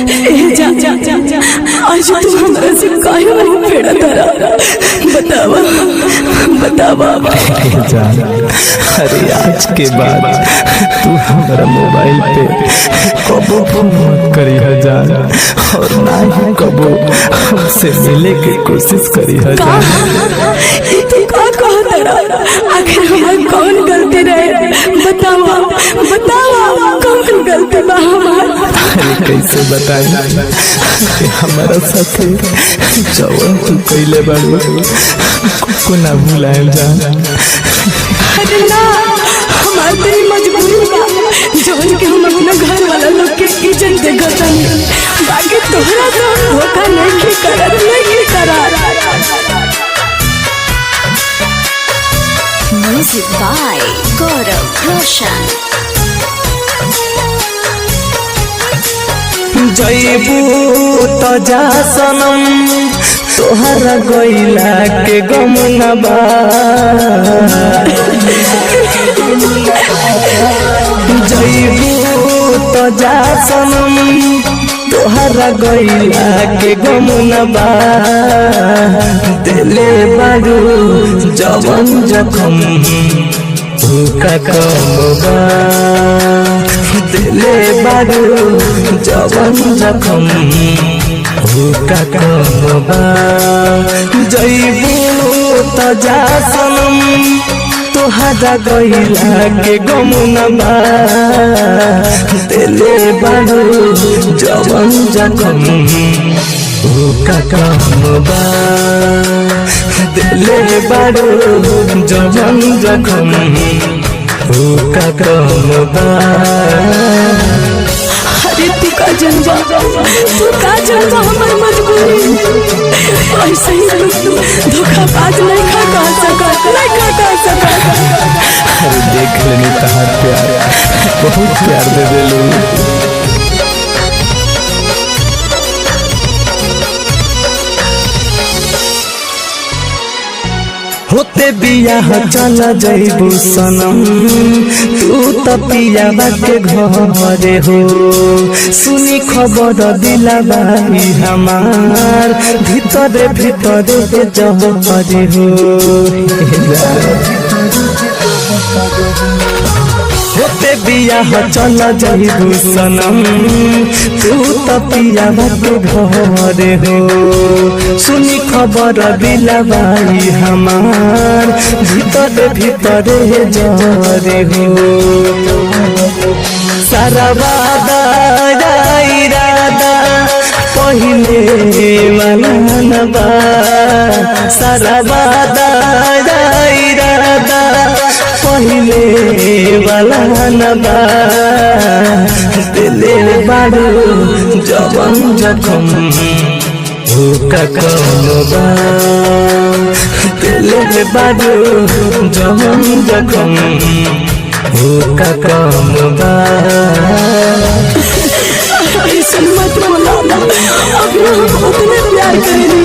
जा जा जा जा आज तू हमरा से काहे मुंह फेरा तारा बतावा बतावा जान। अरे आज के बाद तू हमारा मोबाइल पे कबो फोन मत करी जान, और ना ही कबो हमसे मिले की कोशिश करी जान। तू का कह तारा? आखिर हमार कौन गलती रहे बतावा बतावा कौन गलती बा हमार? अरे कैसे बताई कि हमारा साथे जवन तू कैले बाड़ू को ना भुलाएल जान। अरे ना हमार तेरी मजबूरी बा जवन के हम अपना घर वाला लोग के इज्जत दे गतानी, बाकी तोहरा तो धोखा नहीं करत नहीं करा। Music by Gaurav Roshan. जईबू तो जा सनम तोहरा गईला के गम न बा। जईबू तो जा सनम तोहरा गईला के गम न बा। दिले बारू जवन जखम का कम बा। दिले बारू जवन जखम का कम बा। जईबू तो जा सनम तोहरा गईला के गम न बा। दिले बारू जवन जखम का कम बा। दिले बारू जवन जखम का कम बा। अरे तू का जनवा हमार मजबूरी ऐसे ही तू धोखा बाज नहीं खा सकत। अरे देख लेनी तहार प्यार, बहुत प्यार दे देलू। होते बियाह चल जईबू सनम तू तो पियाबा के घरे हो। सुनी खबर दिलाबा हमार भीतरे भीतरे जहरे हो। होते बियाह चल जईबू सनम तू तो पियाबा के घरे हो। सुनी खबर दिलाबाई हमार भीतरे भीतरे जहरे हो। सारा वादा इरादा पहिले वाला न बा। सारा वादा इरादा पहिले वाला न बा। दिले बारू जवन जखम का कम बा। दिले बारू जवन जखम का कम बा। ऐसे मत बोला अब हम उतने प्यार करेंगे